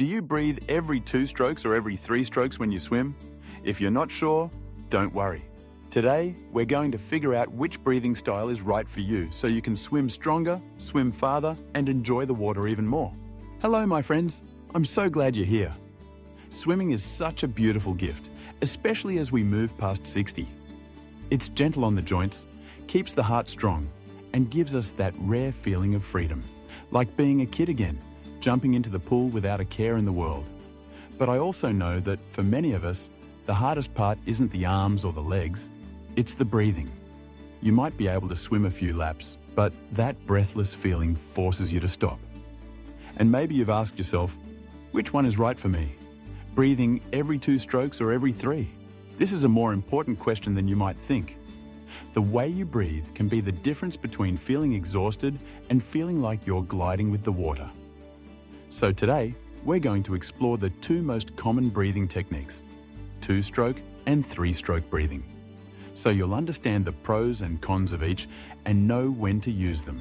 Do you breathe every 2 strokes or every 3 strokes when you swim? If you're not sure, don't worry. Today, we're going to figure out which breathing style is right for you so you can swim stronger, swim farther, and enjoy the water even more. Hello, my friends. I'm so glad you're here. Swimming is such a beautiful gift, especially as we move past 60. It's gentle on the joints, keeps the heart strong, and gives us that rare feeling of freedom, like being a kid again, jumping into the pool without a care in the world. But I also know that for many of us, the hardest part isn't the arms or the legs, it's the breathing. You might be able to swim a few laps, but that breathless feeling forces you to stop. And maybe you've asked yourself, which one is right for me? Breathing every 2 strokes or every 3? This is a more important question than you might think. The way you breathe can be the difference between feeling exhausted and feeling like you're gliding with the water. So today, we're going to explore the 2 most common breathing techniques, 2-stroke and 3-stroke breathing. So you'll understand the pros and cons of each and know when to use them.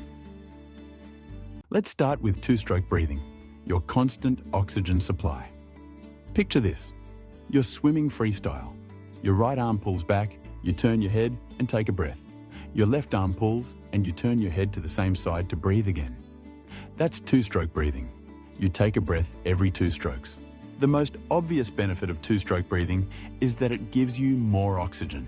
Let's start with 2-stroke breathing, your constant oxygen supply. Picture this. You're swimming freestyle. Your right arm pulls back, you turn your head and take a breath. Your left arm pulls and you turn your head to the same side to breathe again. That's 2-stroke breathing. You take a breath every 2 strokes. The most obvious benefit of 2-stroke breathing is that it gives you more oxygen.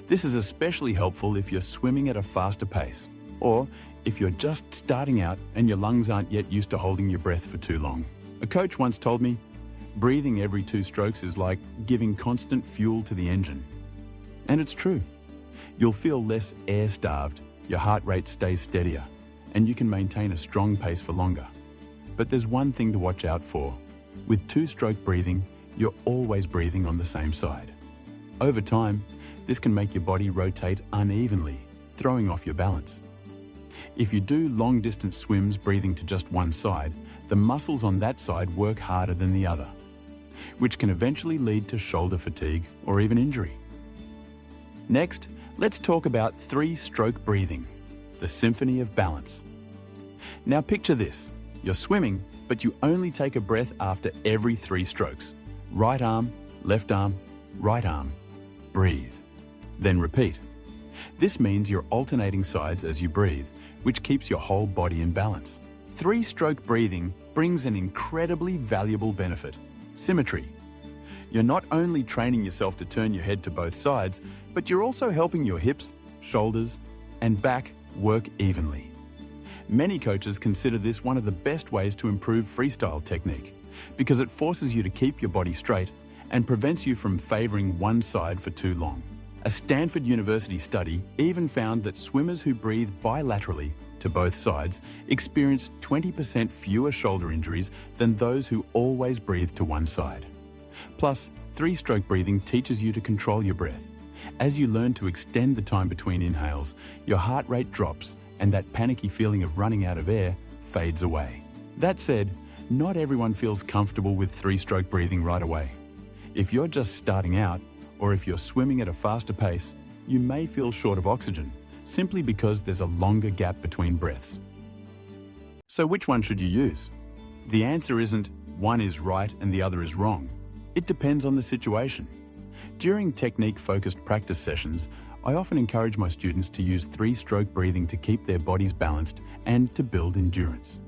This is especially helpful if you're swimming at a faster pace, or if you're just starting out and your lungs aren't yet used to holding your breath for too long. A coach once told me, breathing every 2 strokes is like giving constant fuel to the engine. And it's true. You'll feel less air-starved, your heart rate stays steadier, and you can maintain a strong pace for longer. But there's one thing to watch out for. With 2-stroke breathing, you're always breathing on the same side. Over time, this can make your body rotate unevenly, throwing off your balance. If you do long-distance swims breathing to just one side, the muscles on that side work harder than the other, which can eventually lead to shoulder fatigue or even injury. Next, let's talk about 3-stroke breathing, the symphony of balance. Now picture this. You're swimming, but you only take a breath after every 3 strokes. Right arm, right arm, breathe. Then repeat. This means you're alternating sides as you breathe, which keeps your whole body in balance. 3-stroke breathing brings an incredibly valuable benefit: symmetry. You're not only training yourself to turn your head to both sides, but you're also helping your hips, shoulders, and back work evenly. Many coaches consider this one of the best ways to improve freestyle technique because it forces you to keep your body straight and prevents you from favoring one side for too long. A Stanford University study even found that swimmers who breathe bilaterally to both sides experienced 20% fewer shoulder injuries than those who always breathe to one side. Plus, 3-stroke breathing teaches you to control your breath. As you learn to extend the time between inhales, your heart rate drops and that panicky feeling of running out of air fades away. That said, not everyone feels comfortable with 3-stroke breathing right away. If you're just starting out, or if you're swimming at a faster pace, you may feel short of oxygen, simply because there's a longer gap between breaths. So which one should you use? The answer isn't one is right and the other is wrong. It depends on the situation. During technique-focused practice sessions, I often encourage my students to use 3-stroke breathing to keep their bodies balanced and to build endurance.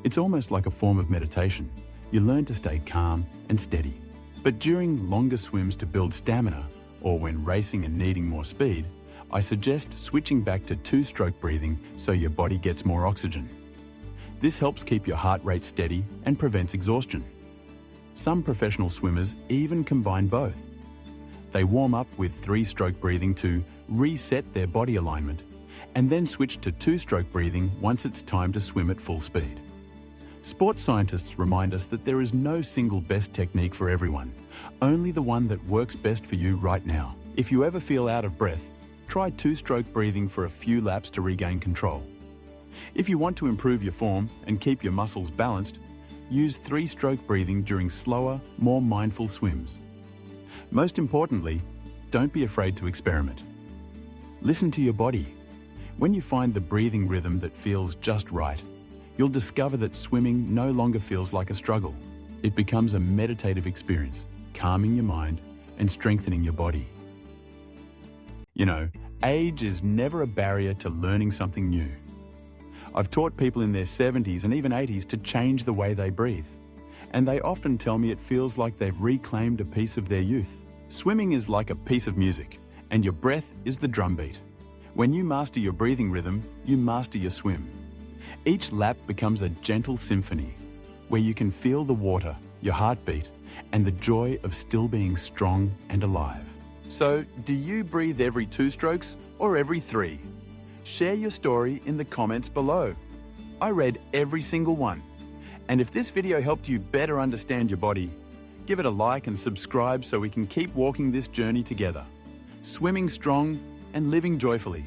It's almost like a form of meditation. You learn to stay calm and steady. But during longer swims to build stamina, or when racing and needing more speed, I suggest switching back to 2-stroke breathing so your body gets more oxygen. This helps keep your heart rate steady and prevents exhaustion. Some professional swimmers even combine both. They warm up with 3-stroke breathing to reset their body alignment, and then switch to 2-stroke breathing once it's time to swim at full speed. Sports scientists remind us that there is no single best technique for everyone, only the one that works best for you right now. If you ever feel out of breath, try 2-stroke breathing for a few laps to regain control. If you want to improve your form and keep your muscles balanced, use 3-stroke breathing during slower, more mindful swims. Most importantly, don't be afraid to experiment. Listen to your body. When you find the breathing rhythm that feels just right, you'll discover that swimming no longer feels like a struggle. It becomes a meditative experience, calming your mind and strengthening your body. You know, age is never a barrier to learning something new. I've taught people in their 70s and even 80s to change the way they breathe, and they often tell me it feels like they've reclaimed a piece of their youth. Swimming is like a piece of music, and your breath is the drumbeat. When you master your breathing rhythm, you master your swim. Each lap becomes a gentle symphony, where you can feel the water, your heartbeat, and the joy of still being strong and alive. So, do you breathe every 2 strokes or every 3? Share your story in the comments below. I read every single one. And if this video helped you better understand your body, give it a like and subscribe so we can keep walking this journey together, swimming strong and living joyfully.